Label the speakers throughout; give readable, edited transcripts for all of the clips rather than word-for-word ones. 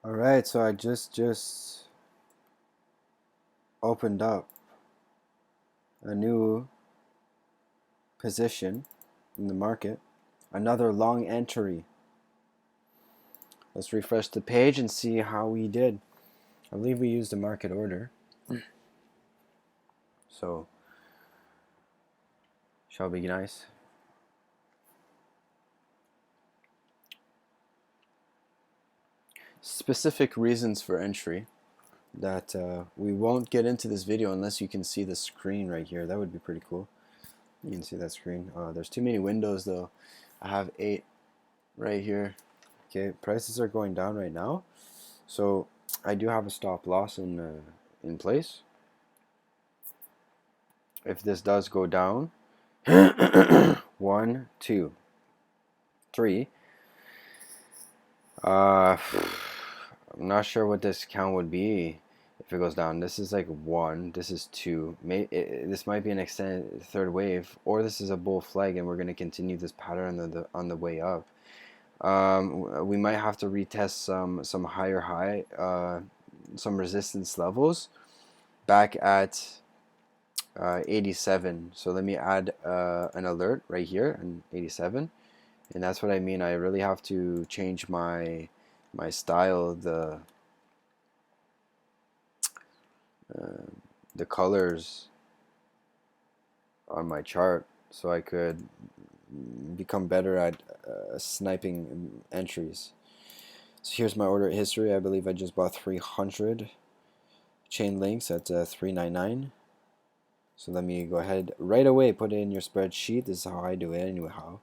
Speaker 1: All right, so I just opened up a new position in the market, another long entry. Let's refresh the page and see how we did. I believe we used a market order. So, shall be nice. Specific reasons for entry that we won't get into this video unless you can see the screen right here. That would be pretty cool. You can see that screen. There's too many windows though. I have 8 right here. Okay, prices are going down right now, so I do have a stop loss in place. If this does go down, 1, 2, 3. I'm not sure what this count would be if it goes down. This is like 1. This is 2. This might be an extended third wave, or this is a bull flag, and we're going to continue this pattern on the way up. We might have to retest some higher high, some resistance levels back at 87. So let me add an alert right here on 87, and that's what I mean. I really have to change my style, the colors on my chart, so I could become better at sniping entries. So here's my order history. I believe I just bought 300 chain links at 399. So let me go ahead right away, put it in your spreadsheet. This is how I do it anyhow.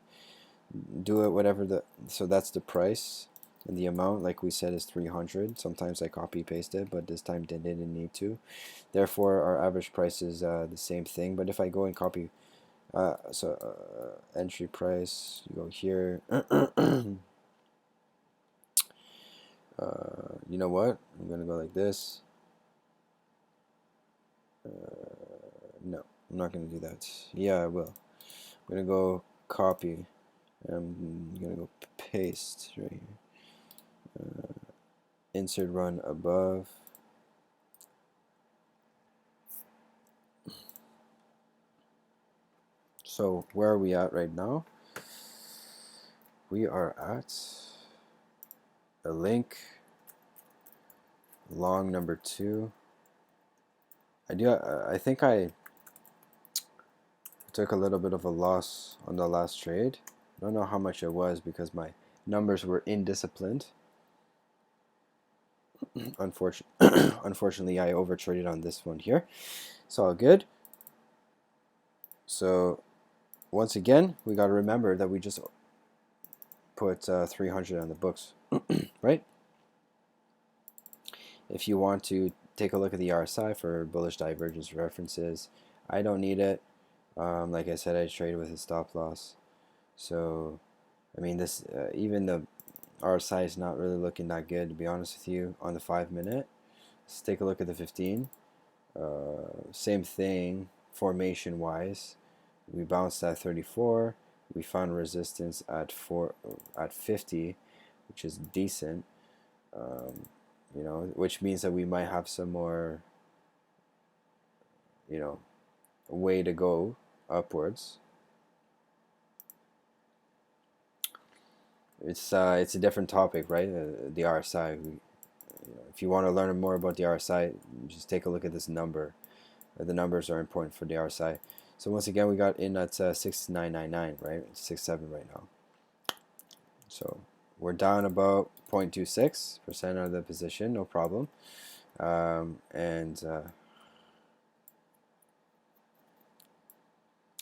Speaker 1: Do it whatever so that's the price, and the amount, like we said, is 300. Sometimes I copy paste it, but this time didn't need to. Therefore our average price is the same thing. But if I go and copy entry price, you go here. You know what? I'm gonna go like this. No, I'm not gonna do that. Yeah, I will. I'm gonna go copy. I'm gonna go paste right here. Insert run above. So where are we at right now? We are at a link long number 2. I think I took a little bit of a loss on the last trade. I don't know how much it was because my numbers were indisciplined. Unfortunately, I overtraded on this one here. It's all good. So once again, we got to remember that we just put 300 on the books, right? If you want to take a look at the RSI for bullish divergence references, I don't need it. Like I said, I trade with a stop loss. So, I mean, this even the RSI is not really looking that good, to be honest with you, on the 5-minute. Let's take a look at the 15. Same thing, formation-wise. We bounced at 34. We found resistance at 50, which is decent. You know, which means that we might have some more, you know, way to go upwards. It's a different topic, right? The RSI. If you want to learn more about the RSI, just take a look at this number. The numbers are important for the RSI. So once again, we got in at 6999, right? It's 67 right now. So we're down about 0.26% of the position, no problem.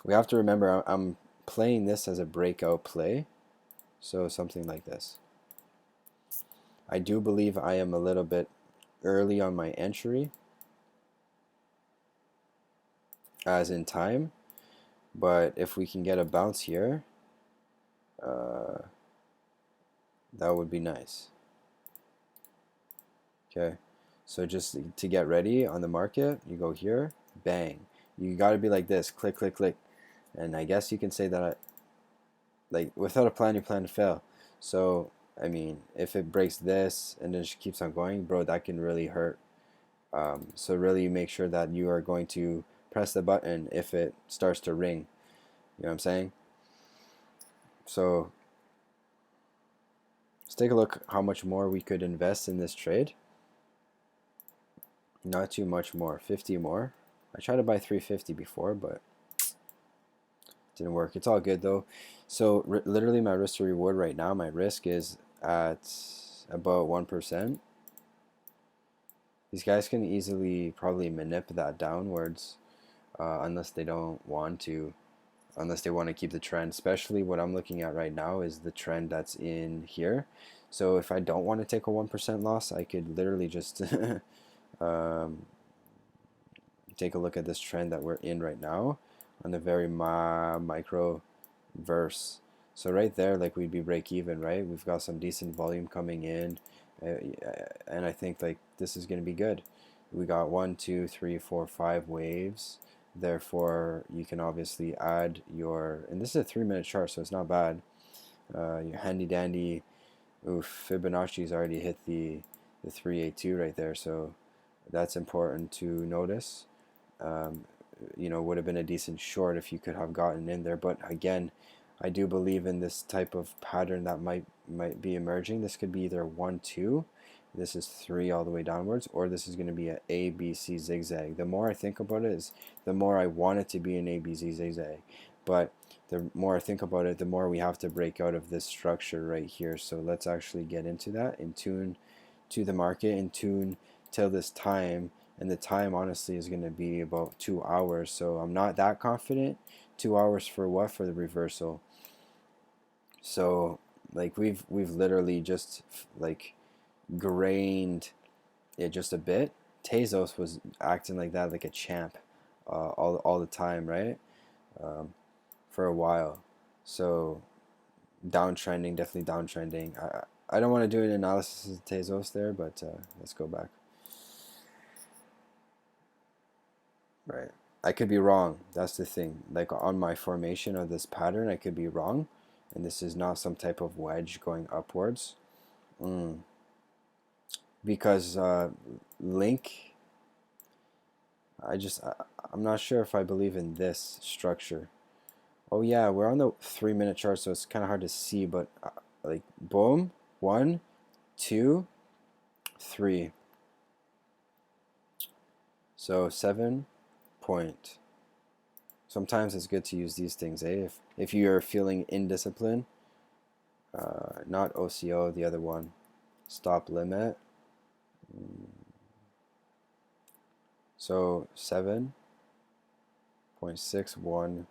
Speaker 1: We have to remember I'm playing this as a breakout play, so something like this. I do believe I am a little bit early on my entry, as in time, but if we can get a bounce here, that would be nice. Okay, so just to get ready on the market, you go here, bang. You got to be like this, click, click, click. And I guess you can say that, like, without a plan, you plan to fail. So I mean, if it breaks this and then just keeps on going, bro, that can really hurt. So really make sure that you are going to press the button if it starts to ring. You know what I'm saying? So let's take a look how much more we could invest in this trade. Not too much more, 50 more. I tried to buy 350 before, but didn't work. It's all good though. So literally my risk to reward right now, my risk is at about 1%. These guys can easily probably manipulate that downwards unless they don't want to, unless they want to keep the trend. Especially what I'm looking at right now is the trend that's in here. So if I don't want to take a 1% loss, I could literally just um, take a look at this trend that we're in right now on the very micro verse. So right there, like we'd be break even, right? We've got some decent volume coming in, and I think like this is going to be good. We got 1, 2, 3, 4, 5 waves. Therefore, you can obviously add your, and this is a 3-minute chart, so it's not bad. Your handy dandy, oof, Fibonacci's already hit the 382 right there, so that's important to notice. You know, would have been a decent short if you could have gotten in there, but again, I do believe in this type of pattern that might be emerging. This could be either 1, 2, this is 3 all the way downwards, or this is going to be an A, B, C zigzag. The more I think about it, is the more I want it to be an A, B, C zigzag. But the more I think about it, the more we have to break out of this structure right here. So let's actually get into that and tune to the market and tune till this time. And the time honestly is going to be about 2 hours. So I'm not that confident. 2 hours for what? For the reversal. So like we've literally just like grained it just a bit. Tezos was acting like that, like a champ, all the time, right? For a while. So downtrending, definitely downtrending. I don't want to do an analysis of Tezos there, but let's go back. Right. I could be wrong. That's the thing. Like on my formation of this pattern, I could be wrong, and this is not some type of wedge going upwards. Because Link, I'm not sure if I believe in this structure. Oh yeah, we're on the 3-minute chart, so it's kind of hard to see, but like boom, 1, 2, 3. So 7 point. Sometimes it's good to use these things, eh? If you're feeling indiscipline, not OCO, the other one, stop limit. So 7.61.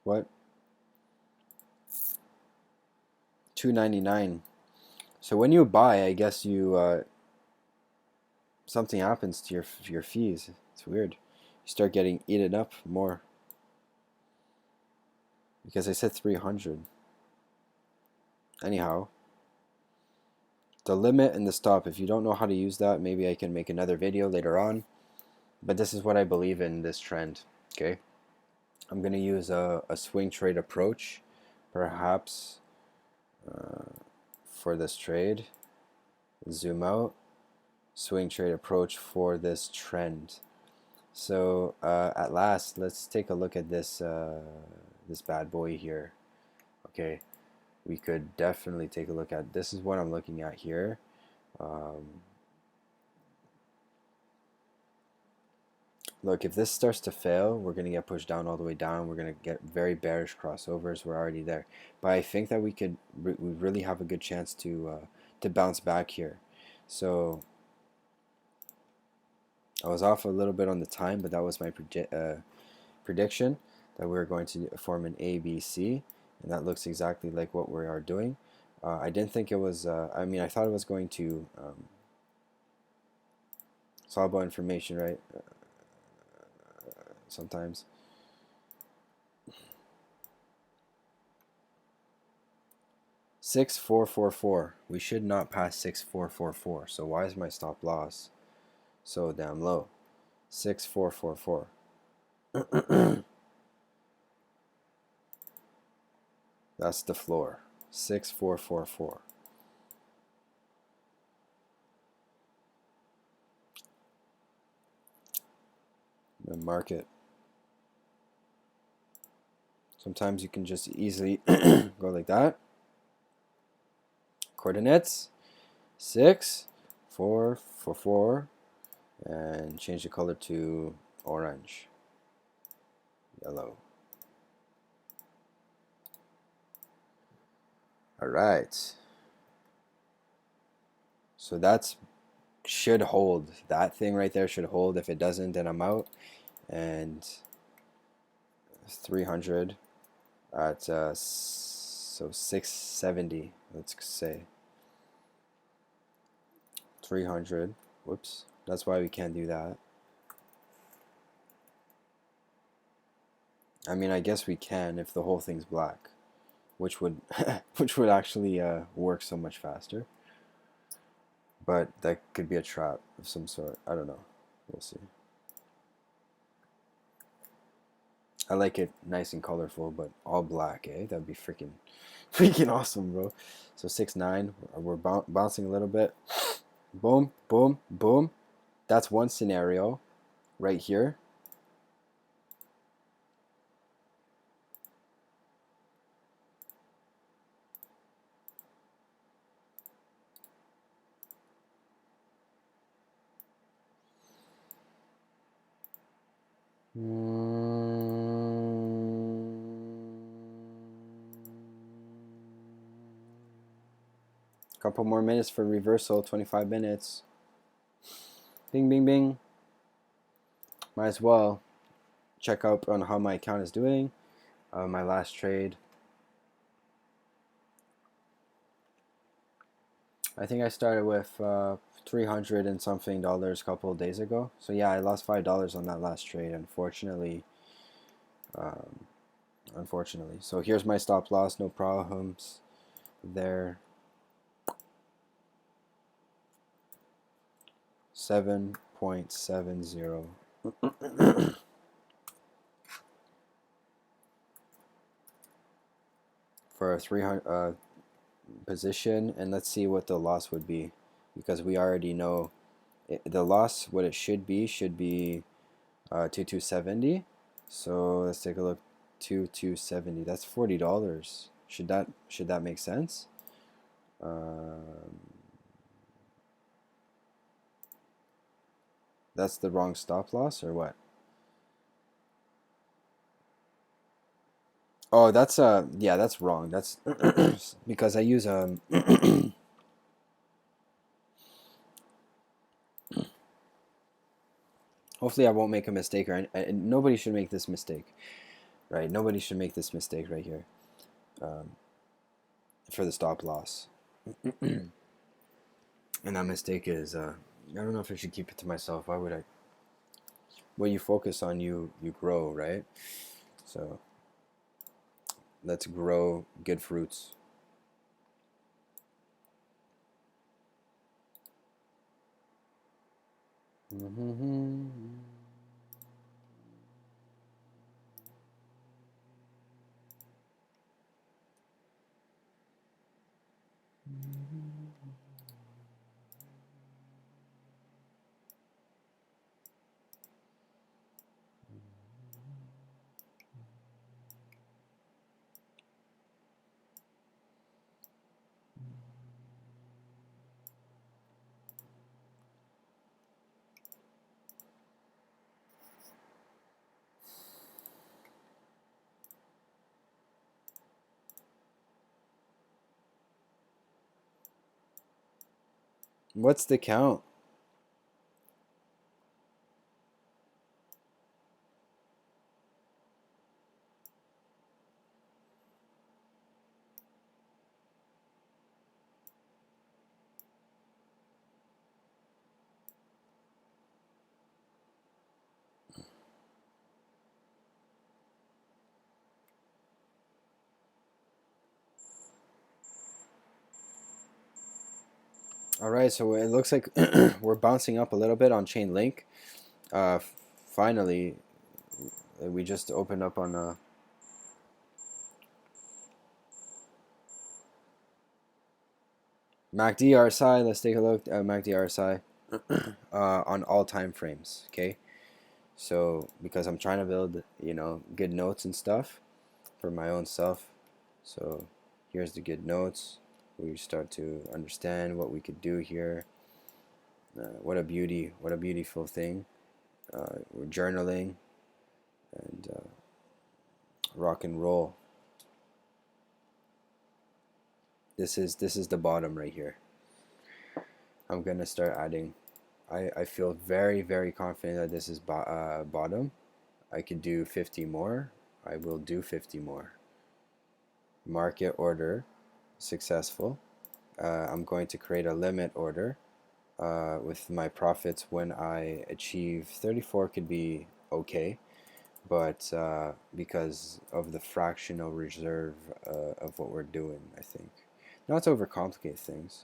Speaker 1: What? 299. So when you buy, I guess you something happens to your fees. It's weird. You start getting eaten up more because I said 300. Anyhow, the limit and the stop. If you don't know how to use that, maybe I can make another video later on. But this is what I believe in this trend. Okay, I'm gonna use a swing trade approach, perhaps for this trade. Zoom out. Swing trade approach for this trend. So at last, let's take a look at this this bad boy here. Okay, we could definitely take a look at, this is what I'm looking at here. Look, if this starts to fail, we're going to get pushed down all the way down. We're going to get very bearish crossovers. We're already there. But I think that we really have a good chance to bounce back here. So I was off a little bit on the time, but that was my prediction that we were going to form an ABC, and that looks exactly like what we are doing. I didn't think it was, I mean, I thought it was going to, it's all about information, right? Sometimes. Six four four four. We should not pass 6444. So why is my stop loss so damn low? 6444. That's the floor. 6444. The market. Sometimes you can just easily go like that. Coordinates 6 4 4 4, and change the color to orange, yellow. All right. So that's should hold. That thing right there should hold. If it doesn't, then I'm out. And 300 at so 670. Let's say 300. Whoops. That's why we can't do that. I mean, I guess we can if the whole thing's black, which would which would actually work so much faster. But that could be a trap of some sort. I don't know. We'll see. I like it nice and colorful, but all black, eh? That'd be freaking awesome, bro. So 6-9, we're bouncing a little bit. Boom, boom, boom. That's one scenario right here. Couple more minutes for reversal, 25 minutes. Bing, bing, bing. Might as well check up on how my account is doing. My last trade. I think I started with 300 and something dollars a couple of days ago. So yeah, I lost $5 on that last trade, unfortunately. Unfortunately. So here's my stop loss, no problems there. 7.70. For a 300 position, and let's see what the loss would be, because we already know the loss. What it should be 2270. So let's take a look. 2270. That's $40. Should that make sense? That's the wrong stop loss or what? Oh, that's yeah, that's wrong. That's because I use hopefully I won't make a mistake, or nobody should make this mistake, right? Nobody should make this mistake right here for the stop loss. And that mistake is I don't know if I should keep it to myself. Why would I? What you focus on, you grow, right? So let's grow good fruits. What's the count? All right, so it looks like we're bouncing up a little bit on Chainlink. Finally, we just opened up on MACD RSI. Let's take a look at MACD RSI on all time frames. Okay, so because I'm trying to build, good notes and stuff for my own self. So here's the good notes. We start to understand what we could do here. What a beauty! What a beautiful thing. We're journaling and rock and roll. This is the bottom right here. I'm gonna start adding. I feel very confident that this is bottom. I could do 50 more. I will do 50 more. Market order successful. I'm going to create a limit order with my profits when I achieve 34 could be okay, but because of the fractional reserve of what we're doing, I think. Not to overcomplicate things,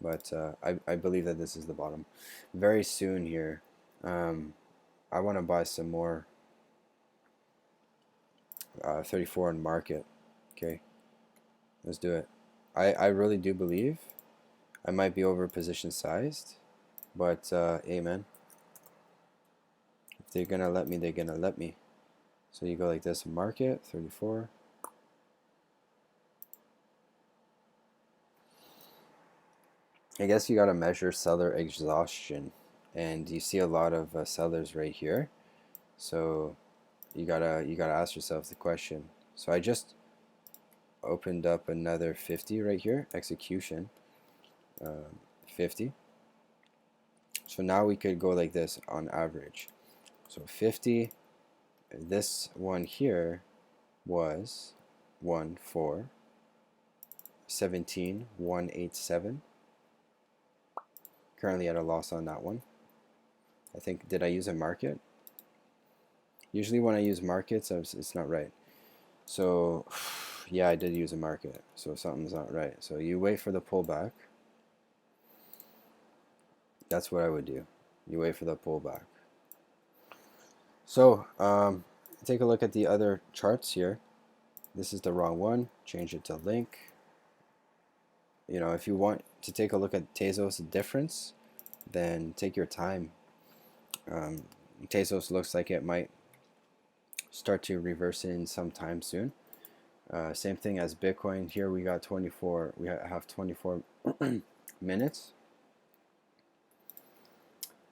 Speaker 1: but I believe that this is the bottom. Very soon here, I want to buy some more 34 in market. Okay, let's do it. I really do believe I might be over position sized, but hey man, if they're gonna let me, they're gonna let me. So you go like this, market 34. I guess you gotta measure seller exhaustion, and you see a lot of sellers right here. So you gotta ask yourself the question. So I just opened up another 50 right here, execution 50. So now we could go like this on average. So 50. This one here was 1 4 17 187. Currently at a loss on that one. I think, did I use a market? Usually when I use markets, it's not right. So yeah, I did use a market, so something's not right. So you wait for the pullback. That's what I would do. You wait for the pullback. So take a look at the other charts here. This is the wrong one. Change it to link. If you want to take a look at Tezos difference, then take your time. Tezos looks like it might start to reverse in sometime soon. Same thing as Bitcoin. Here we got 24. We have 24 minutes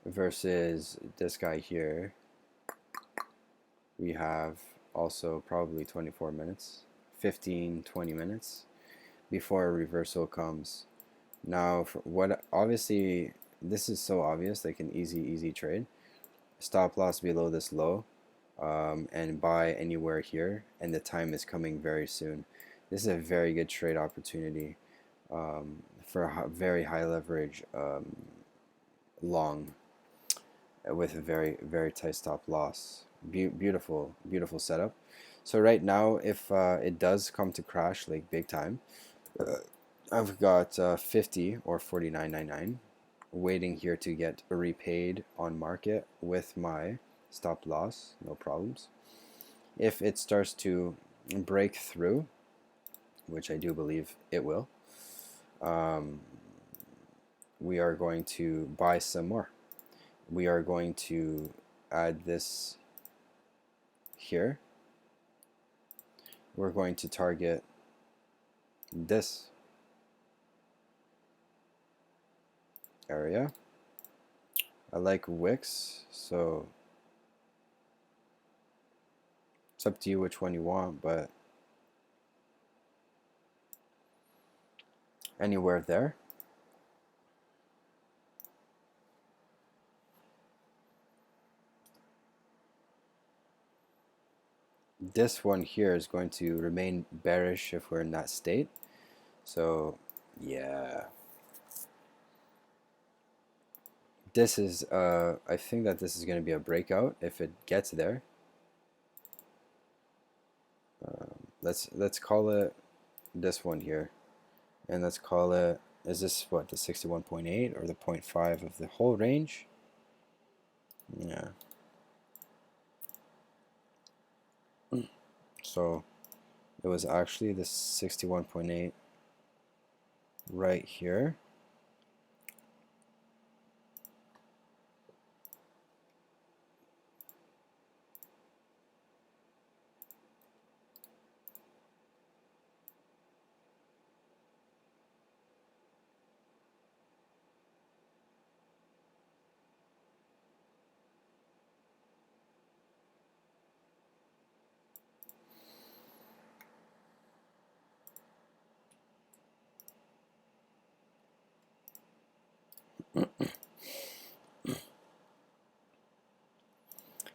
Speaker 1: versus this guy here. We have also probably 24 minutes, 15, 20 minutes before a reversal comes. Now, obviously, this is so obvious, like an easy trade. Stop loss below this low, and buy anywhere here, and the time is coming very soon. This is a very good trade opportunity for a very high leverage long with a very tight stop loss. Beautiful setup. So right now, if it does come to crash like big time, I've got 50 or 49.99 waiting here to get repaid on market with my stop loss, no problems. If it starts to break through, which I do believe it will, we are going to buy some more. We are going to add this here. We're going to target this area. I like wicks, so it's up to you which one you want, but anywhere there. this one here is going to remain bearish if we're in that state. So yeah, this is I think that this is going to be a breakout if it gets there. Let's call it this one here, and let's call it, is this what, the 61.8 or the 0.5 of the whole range? Yeah. So it was actually the 61.8 right here.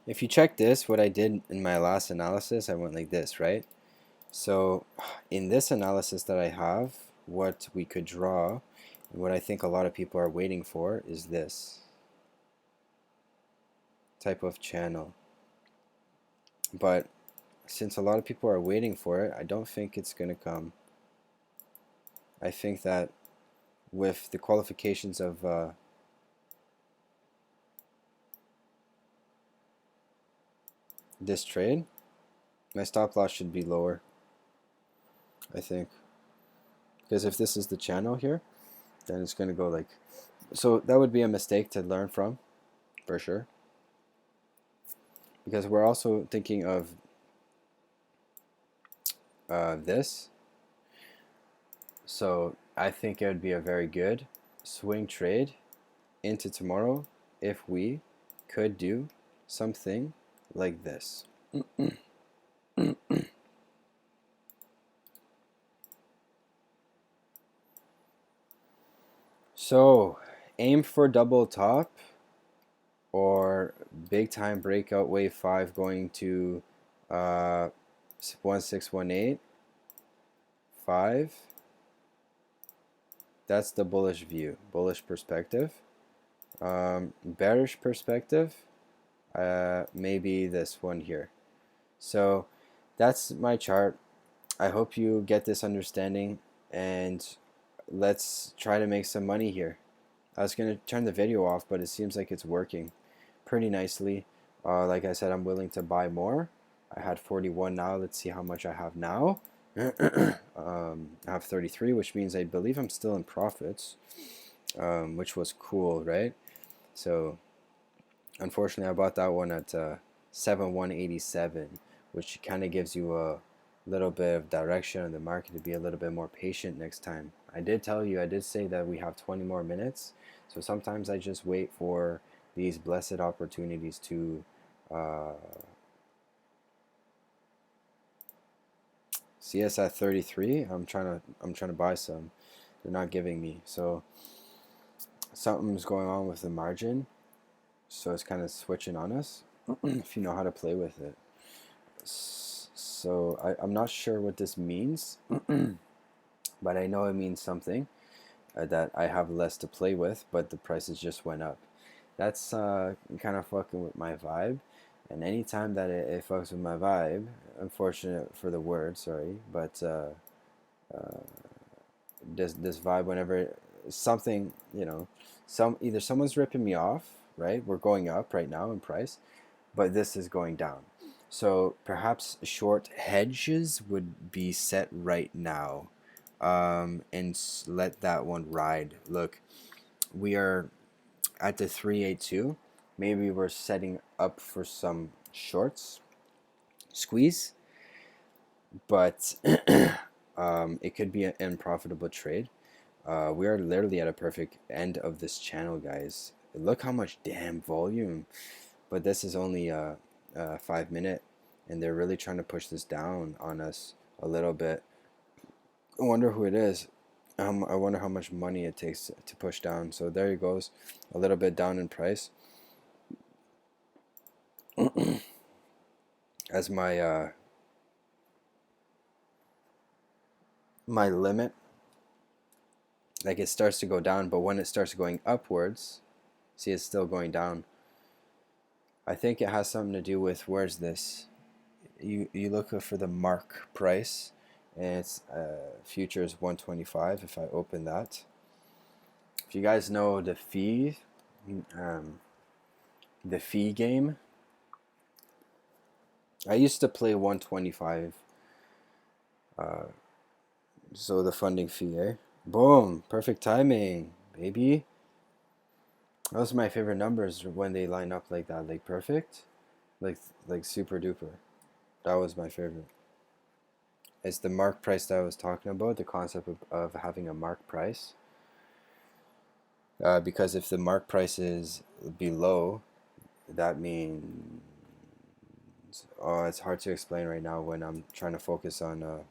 Speaker 1: If you check this, what I did in my last analysis, I went like this, right? So in this analysis that I have, what we could draw, and what I think a lot of people are waiting for, is this type of channel. But since a lot of people are waiting for it, I don't think it's going to come. I think that with the qualifications of this trade, my stop loss should be lower, I think. Because if this is the channel here, then it's going to go like, so that would be a mistake to learn from, for sure. Because we're also thinking of this. So I think it would be a very good swing trade into tomorrow if we could do something like this. So aim for double top or big time breakout wave 5 going to 1618 5. That's the bullish view, bullish perspective. Bearish perspective, maybe this one here. So that's my chart. I hope you get this understanding, and let's try to make some money here. I was going to turn the video off, but it seems like it's working pretty nicely. Like I said, I'm willing to buy more. I had 41 now. Let's see how much I have now. I have 33, which means I believe I'm still in profits, which was cool, right? So unfortunately, I bought that one at 7,187, which kind of gives you a little bit of direction on the market to be a little bit more patient next time. I did say that we have 20 more minutes, so sometimes I just wait for these blessed opportunities to see us at 33. I'm trying to buy some. They're not giving me, so something's going on with the margin, so it's kind of switching on us if you know how to play with it. So I'm not sure what this means, but I know it means something, that I have less to play with, but the prices just went up. That's kind of fucking with my vibe, and anytime that it fucks with my vibe, unfortunate for the word, sorry, but this vibe, whenever something, either someone's ripping me off, right? We're going up right now in price, but this is going down. So perhaps short hedges would be set right now, and let that one ride. Look, we are at the 382. Maybe we're setting up for some shorts squeeze, but it could be an unprofitable trade. We are literally at a perfect end of this channel, guys. Look how much damn volume, but this is only a 5 minute, and they're really trying to push this down on us a little bit. I wonder who it is. I wonder how much money it takes to push down. So there he goes, a little bit down in price. As my my limit, like it starts to go down, but when it starts going upwards, see it's still going down. I think it has something to do with, where's this? You look for the mark price, and it's futures 125. If I open that, if you guys know um, the fee game, I used to play 125. So the funding fee, eh? Boom, perfect timing, baby. Those are my favorite numbers when they line up like that, like perfect, like like super duper. That was my favorite. It's the mark price that I was talking about, the concept of having a mark price. Because if the mark price is below, that means, oh, it's hard to explain right now when I'm trying to focus on the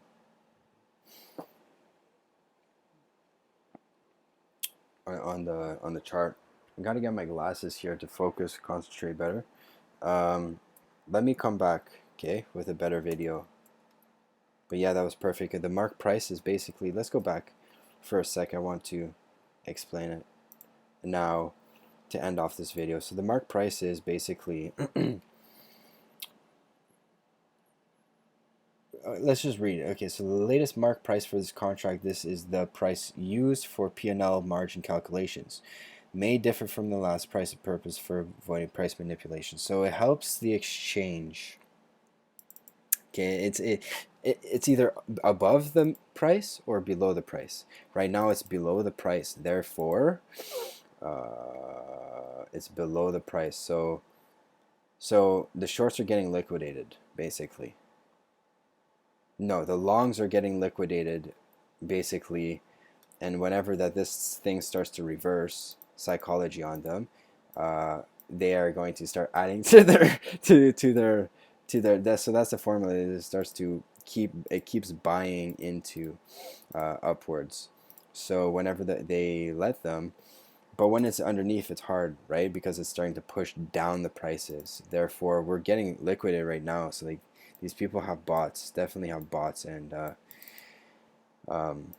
Speaker 1: chart. I gotta get my glasses here to focus, concentrate better. Um, Let me come back, okay, with a better video. But yeah, that was perfect. The mark price is basically, let's go back for a sec. I want to explain it now to end off this video. So the mark price is basically, let's just read it. Okay, so the latest mark price for this contract, this is the price used for P&L margin calculations. May differ from the last price of purpose for avoiding price manipulation. So it helps the exchange. Okay, it's either above the price or below the price. Right now it's below the price. Therefore, it's below the price. So the shorts are getting liquidated, basically. No, the longs are getting liquidated, basically, and whenever that this thing starts to reverse psychology on them, they are going to start adding to their so that's the formula. It starts to keeps buying into upwards. So whenever they let them, but when it's underneath, it's hard, right? Because it's starting to push down the prices. Therefore, we're getting liquidated right now. So like these people have bots, definitely have bots, and um,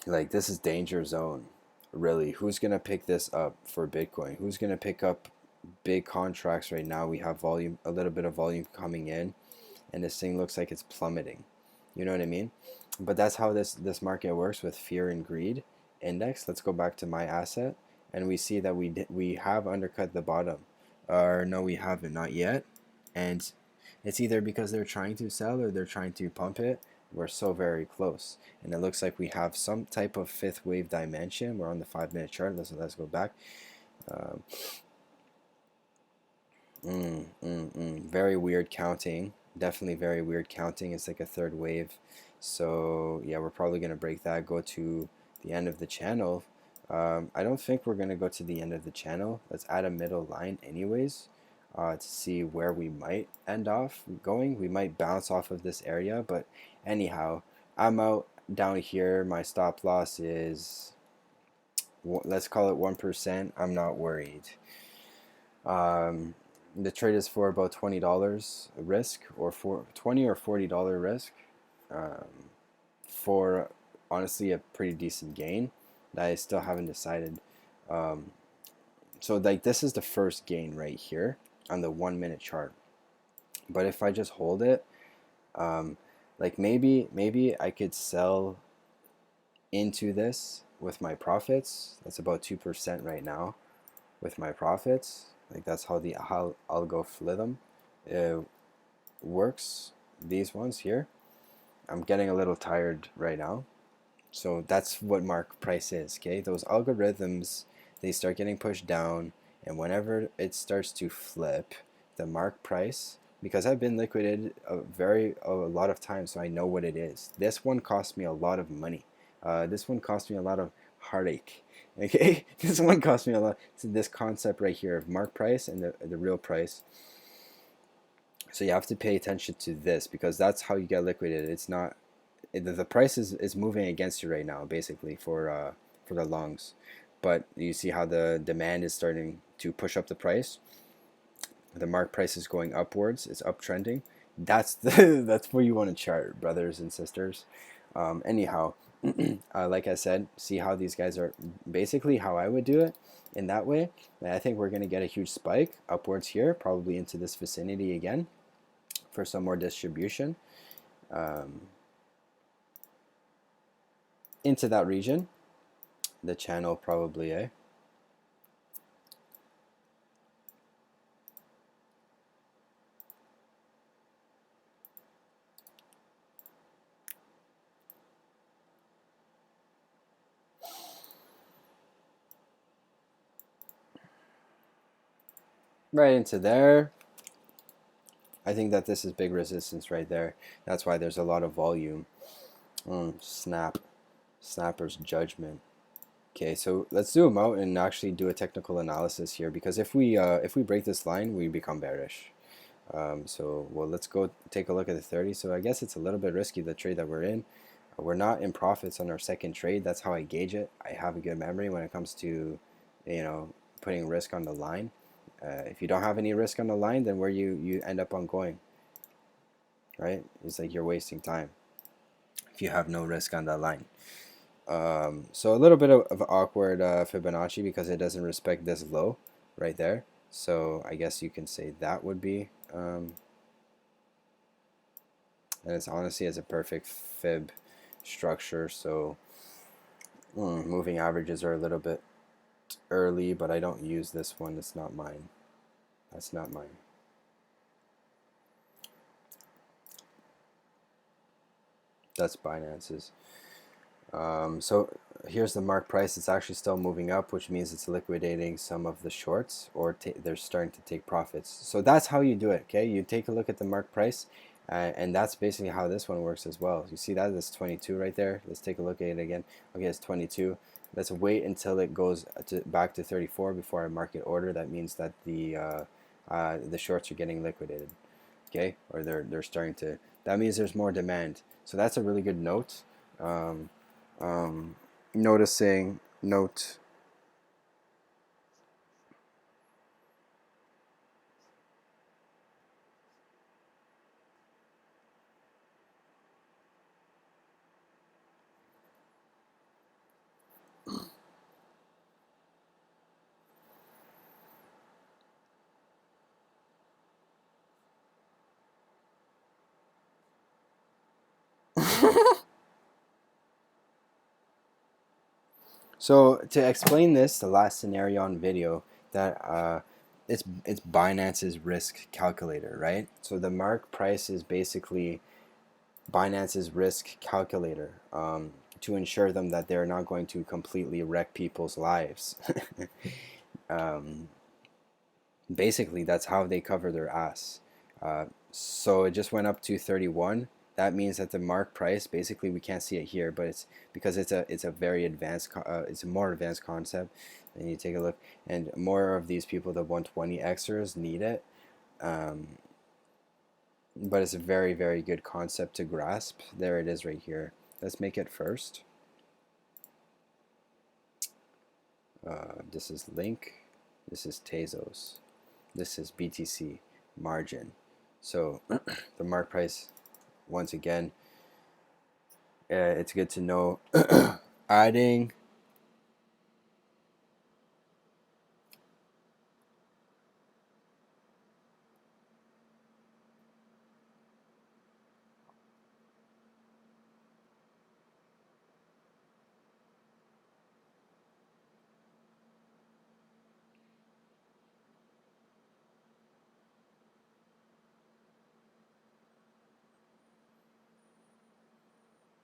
Speaker 1: like this is danger zone. Really, who's gonna pick this up for Bitcoin? Who's gonna pick up big contracts right now? We have volume, a little bit of volume coming in, and this thing looks like it's plummeting. You know what I mean? But that's how this market works with fear and greed index. Let's go back to my asset, and we see that we have undercut the bottom, or no, we haven't, not yet. And it's either because they're trying to sell or they're trying to pump it. We're so very close, and it looks like we have some type of fifth wave dimension. We're on the 5-minute chart. Let's go back. Um, very weird counting. Definitely very weird counting. It's like a third wave. So yeah, we're probably gonna break that. Go to the end of the channel. I don't think we're gonna go to the end of the channel. Let's add a middle line anyways, to see where we might end off going. We might bounce off of this area, but anyhow, I'm out down here. My stop loss is, let's call it 1%. I'm not worried. The trade is for about $20 risk, or for $20 or $40 risk, for honestly a pretty decent gain that I still haven't decided. So like this is the first gain right here on the 1-minute chart. But if I just hold it, like maybe I could sell into this with my profits. That's about 2% right now with my profits. Like that's how the algo Flithm works. These ones here. I'm getting a little tired right now. So that's what mark price is, okay? Those algorithms, they start getting pushed down, and whenever it starts to flip, the mark price, because I've been liquidated a lot of times, so I know what it is. This one cost me a lot of money. This one cost me a lot of heartache. Okay, this one cost me a lot. So this concept right here of mark price and the real price. So you have to pay attention to this, because that's how you get liquidated. It's not, the price is moving against you right now, basically, for the longs. But you see how the demand is starting to push up the price. The mark price is going upwards. It's uptrending. That's the that's what you want to chart, brothers and sisters. Anyhow, like I said, see how these guys are, basically how I would do it in that way. And I think we're going to get a huge spike upwards here, probably into this vicinity again for some more distribution into that region. The channel probably, eh? Right into there. I think that this is big resistance right there. That's why there's a lot of volume. Snap. Snapper's judgment. Okay, so let's zoom out and actually do a technical analysis here, because if we break this line, we become bearish. So well, let's go take a look at the 30. So I guess it's a little bit risky, the trade that we're in. We're not in profits on our second trade. That's how I gauge it. I have a good memory when it comes to, putting risk on the line. If you don't have any risk on the line, then where you end up on going, right? It's like you're wasting time if you have no risk on that line. So a little bit of awkward Fibonacci, because it doesn't respect this low right there. So I guess you can say that would be, and it's honestly as a perfect fib structure. So moving averages are a little bit early, but I don't use this one. It's not mine. That's not mine. That's Binance's. So here's the mark price. It's actually still moving up, which means it's liquidating some of the shorts, or they're starting to take profits. So that's how you do it. Okay, you take a look at the mark price, and that's basically how this one works as well. You see that? That's 22 right there. Let's take a look at it again. Okay, it's 22. Let's wait until it goes back to 34 before I market order. That means that the shorts are getting liquidated. Okay, or they're starting to. That means there's more demand. So that's a really good note. Noticing note. So to explain this, the last scenario on video, that it's Binance's risk calculator, right? So the mark price is basically Binance's risk calculator, to ensure them that they're not going to completely wreck people's lives. Basically, that's how they cover their ass. So it just went up to 31. That means that the mark price, basically we can't see it here, but it's because it's a very advanced, it's a more advanced concept. And you take a look, and more of these people, the 120xers, need it. But it's a very, very good concept to grasp. There it is right here. Let's make it first. This is Link. This is Tezos. This is BTC margin. So the mark price, once again, it's good to know. Adding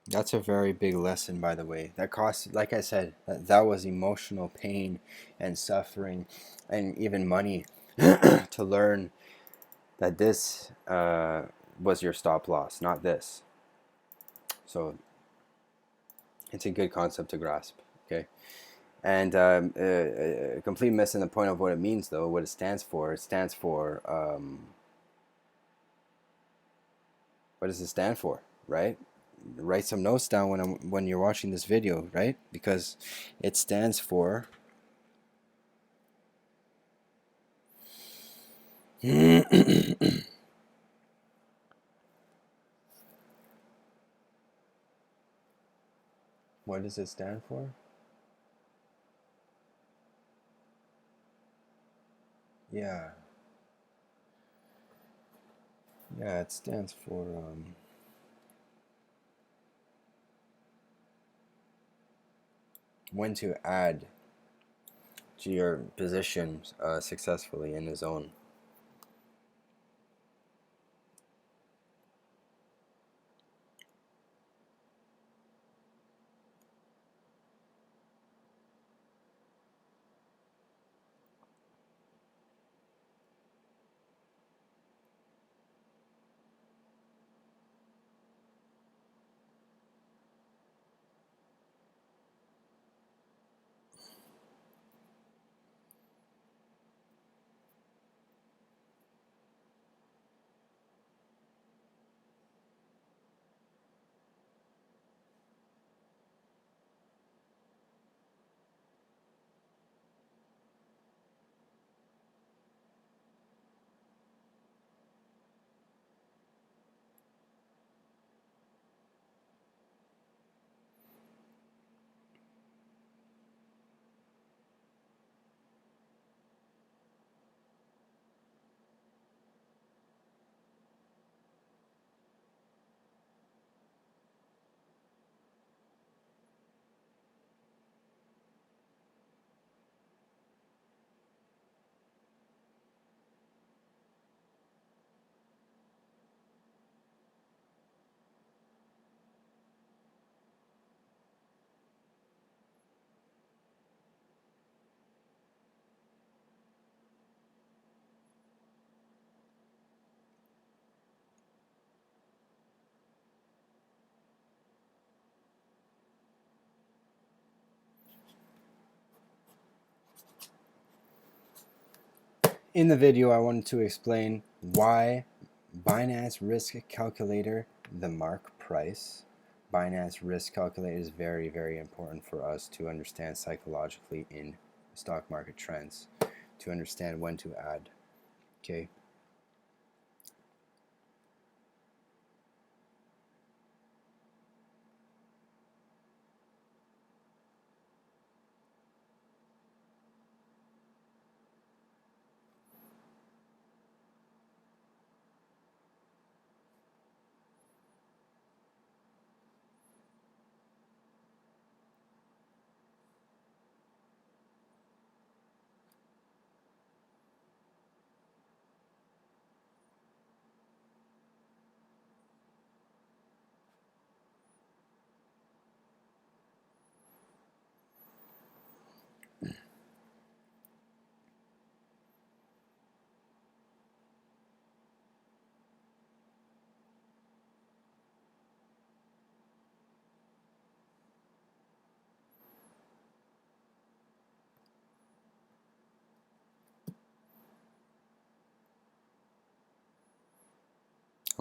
Speaker 1: That's a very big lesson, by the way. That cost, like I said, that was emotional pain and suffering and even money to learn that this was your stop loss, not this. So it's a good concept to grasp, okay? And complete missing the point of what it means, though, what it stands for. It stands for, what does it stand for, right? Write some notes down when you're watching this video, right? Because it stands for What does it stand for? Yeah. Yeah, it stands for when to add to your position successfully in the zone. In the video, I wanted to explain why Binance Risk Calculator, the mark price. Binance Risk Calculator is very, very important for us to understand psychologically in stock market trends, to understand when to add. Okay.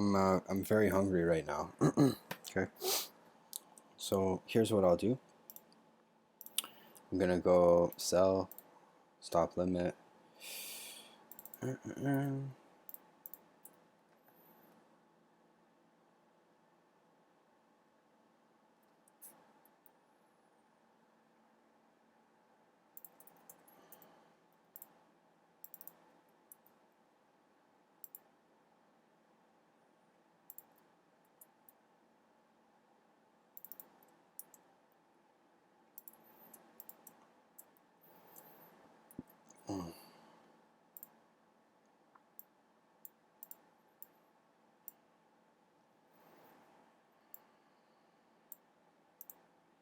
Speaker 1: I'm very hungry right now. Okay. So here's what I'll do. I'm gonna go sell, stop limit.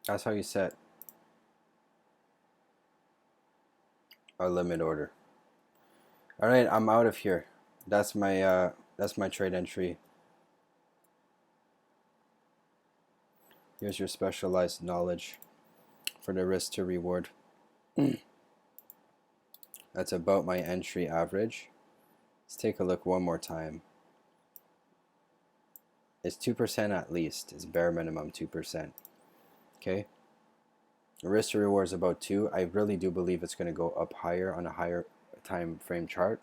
Speaker 1: That's how you set a limit order. All right, I'm out of here. That's my trade entry. Here's your specialized knowledge for the risk to reward. That's about my entry average. Let's take a look one more time. It's 2% at least. It's bare minimum 2%. Okay. The risk to reward is about 2. I really do believe it's going to go up higher on a higher time frame chart.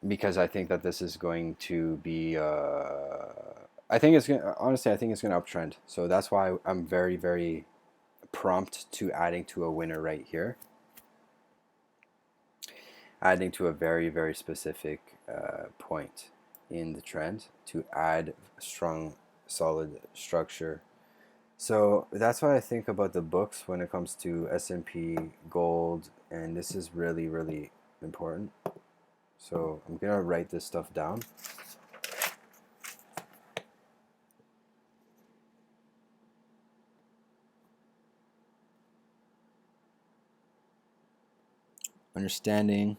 Speaker 1: Because I think that this is going to be I think it's gonna, honestly, I think it's gonna uptrend. So that's why I'm very, very prompt to adding to a winner right here. Adding to a very, very specific point in the trend to add strong, solid structure. So that's what I think about the books when it comes to S&P, gold, and this is really, really important. So I'm gonna write this stuff down. Understanding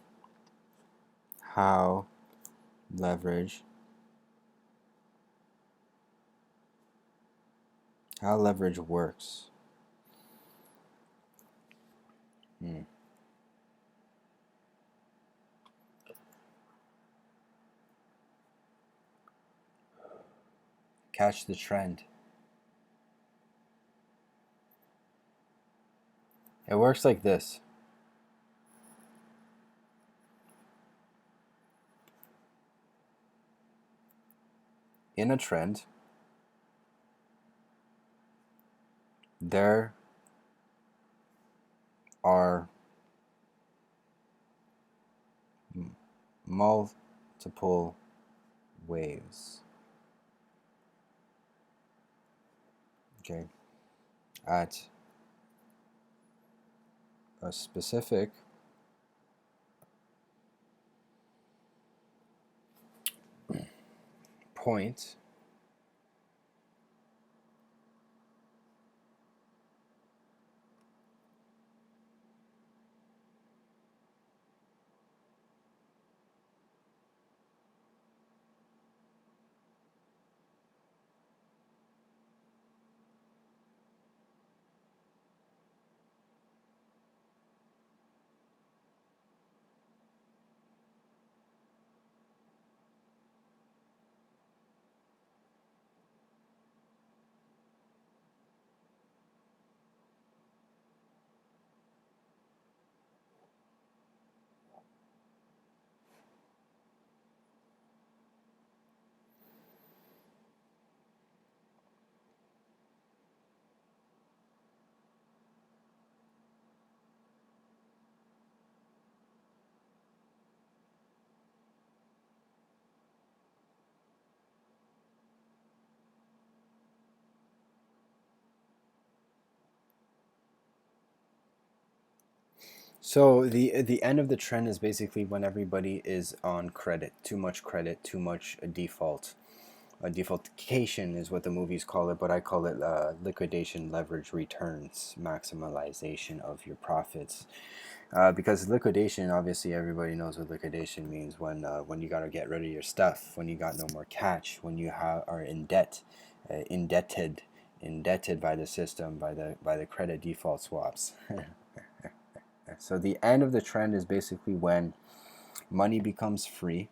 Speaker 1: how leverage works. Catch the trend. It works like this. In a trend, there are multiple waves. Okay. At a specific point, so the end of the trend is basically when everybody is on credit, too much default. A defaultation is what the movies call it, but I call it liquidation leverage returns, maximization of your profits. Because liquidation, obviously, everybody knows what liquidation means when you gotta get rid of your stuff, when you got no more cash, when you are in debt, indebted by the system, by the credit default swaps. So the end of the trend is basically when money becomes free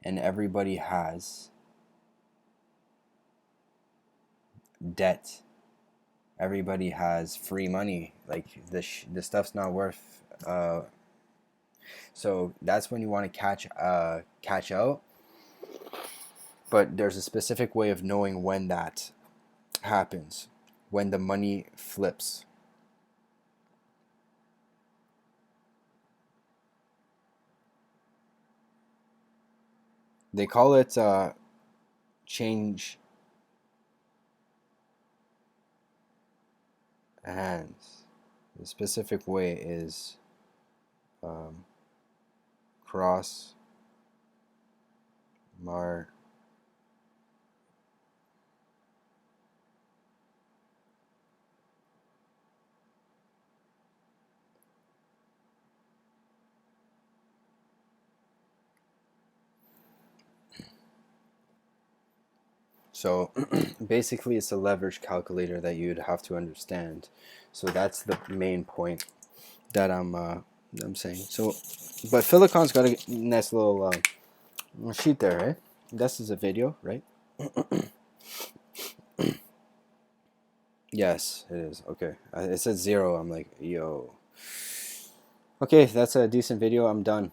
Speaker 1: and everybody has debt. Everybody has free money. Like the stuff's not worth. So that's when you want to catch out. But there's a specific way of knowing when that happens. When the money flips. They call it change hands. The specific way is cross mar. So basically it's a leverage calculator that you'd have to understand. So that's the main point that I'm saying. So, but Philicon's got a nice little sheet there, right? This is a video, right? Yes, it is. Okay. It said 0. I'm like, yo. Okay, that's a decent video. I'm done.